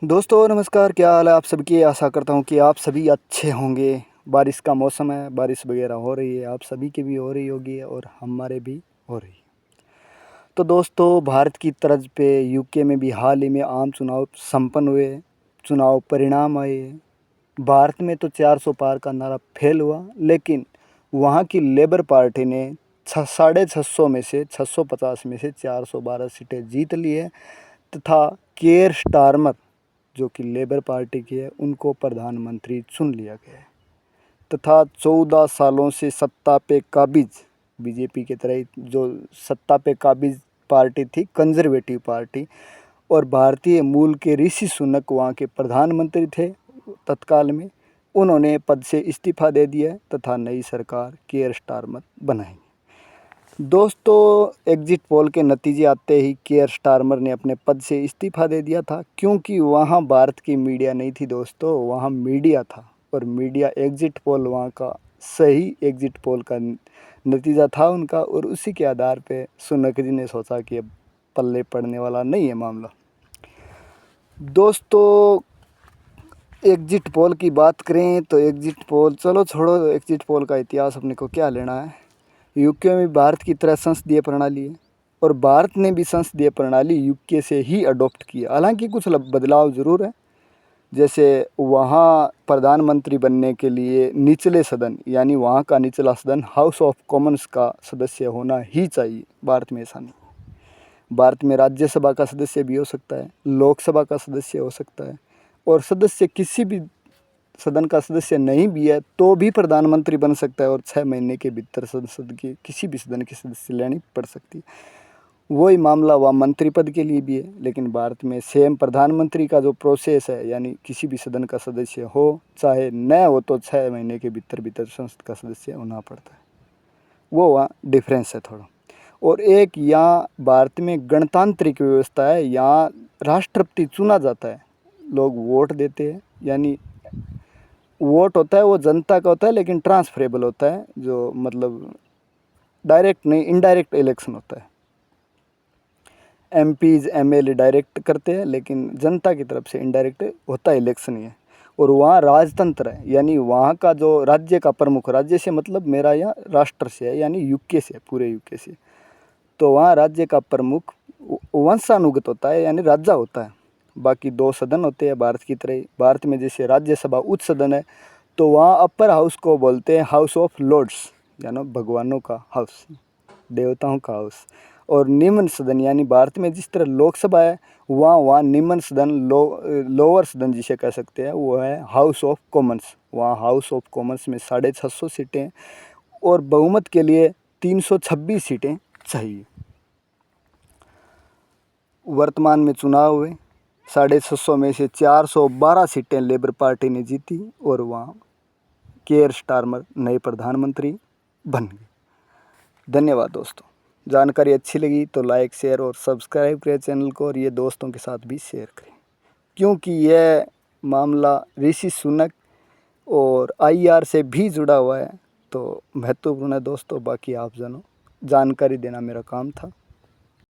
दोस्तों नमस्कार, क्या हाल है आप सबकी। आशा करता हूँ कि आप सभी अच्छे होंगे। बारिश का मौसम है, बारिश वगैरह हो रही है, आप सभी की भी हो रही होगी और हमारे भी हो रही है। तो दोस्तों, भारत की तर्ज पे यूके में भी हाल ही में आम चुनाव संपन्न हुए, चुनाव परिणाम आए। भारत में तो 400 पार का नारा फेल हुआ, लेकिन वहाँ की लेबर पार्टी ने 650 में से 650 में से 412 सीटें जीत ली है तथा केयर स्टारमर जो कि लेबर पार्टी की है उनको प्रधानमंत्री चुन लिया गया है तथा 14 सालों से सत्ता पे काबिज बीजेपी की तरह जो सत्ता पे काबिज पार्टी थी, कंजर्वेटिव पार्टी, और भारतीय मूल के ऋषि सुनक वहाँ के प्रधानमंत्री थे तत्काल में। उन्होंने पद से इस्तीफा दे दिया तथा नई सरकार केयर स्टारमर बनाई। दोस्तों, एग्जिट पोल के नतीजे आते ही केयर स्टारमर ने अपने पद से इस्तीफा दे दिया था, क्योंकि वहाँ भारत की मीडिया नहीं थी दोस्तों, वहाँ मीडिया था। और मीडिया एग्जिट पोल वहाँ का सही एग्जिट पोल का नतीजा था उनका, और उसी के आधार पे सुनक जी ने सोचा कि अब पल्ले पड़ने वाला नहीं है मामला। दोस्तों, एग्जिट पोल की बात करें तो एग्जिट पोल, चलो छोड़ो, एग्जिट पोल का इतिहास अपने को क्या लेना है। यूके में भारत की तरह संसदीय प्रणाली है और भारत ने भी संसदीय प्रणाली यूके से ही अडॉप्ट की है। हालांकि कुछ बदलाव ज़रूर है, जैसे वहाँ प्रधानमंत्री बनने के लिए निचले सदन यानी वहाँ का निचला सदन हाउस ऑफ कॉमन्स का सदस्य होना ही चाहिए। भारत में ऐसा नहीं। भारत में राज्यसभा का सदस्य भी हो सकता है, लोकसभा का सदस्य हो सकता है, और सदस्य किसी भी सदन का सदस्य नहीं भी है तो भी प्रधानमंत्री बन सकता है, और 6 महीने के भीतर संसद के किसी भी सदन की सदस्य लेनी पड़ सकती है। वही मामला वह मंत्री पद के लिए भी है, लेकिन भारत में सेम प्रधानमंत्री का जो प्रोसेस है, यानी किसी भी सदन का सदस्य हो चाहे न हो तो 6 महीने के भीतर भीतर संसद का सदस्य होना पड़ता है। वो वहाँ डिफरेंस है थोड़ा। और एक यहाँ भारत में गणतांत्रिक व्यवस्था है, यहाँ राष्ट्रपति चुना जाता है, लोग वोट देते हैं, यानी वोट होता है वो जनता का होता है लेकिन ट्रांसफरेबल होता है, जो मतलब डायरेक्ट नहीं, इनडायरेक्ट इलेक्शन होता है। एमपीज एमएलए डायरेक्ट करते हैं, लेकिन जनता की तरफ से इनडायरेक्ट होता है इलेक्शन ये। और वहाँ राजतंत्र है, यानी वहाँ का जो राज्य का प्रमुख, राज्य से मतलब मेरा यहाँ राष्ट्र से है, यानी यूके से, पूरे यूके से, तो वहाँ राज्य का प्रमुख वंशानुगत होता है, यानी राजा होता है। बाकी 2 सदन होते हैं भारत की तरह। भारत में जैसे राज्यसभा उच्च सदन है, तो वहाँ अपर हाउस को बोलते हैं हाउस ऑफ लॉर्ड्स, यानी भगवानों का हाउस, देवताओं का हाउस। और निम्न सदन, यानी भारत में जिस तरह लोकसभा है, वहाँ निम्न सदन, लोअर सदन जिसे कह सकते हैं, वो है हाउस ऑफ कॉमन्स। वहाँ हाउस ऑफ कॉमन्स में 650 सीटें और बहुमत के लिए 326 सीटें चाहिए। वर्तमान में चुनाव हुए, 650 में से 412 सीटें लेबर पार्टी ने जीती और वहाँ केयर स्टारमर नए प्रधानमंत्री बन गए। धन्यवाद दोस्तों। जानकारी अच्छी लगी तो लाइक, शेयर और सब्सक्राइब करें चैनल को, और ये दोस्तों के साथ भी शेयर करें, क्योंकि यह मामला ऋषि सुनक और आईआर से भी जुड़ा हुआ है, तो महत्वपूर्ण है दोस्तों। बाकी आप जानो, जानकारी देना मेरा काम था।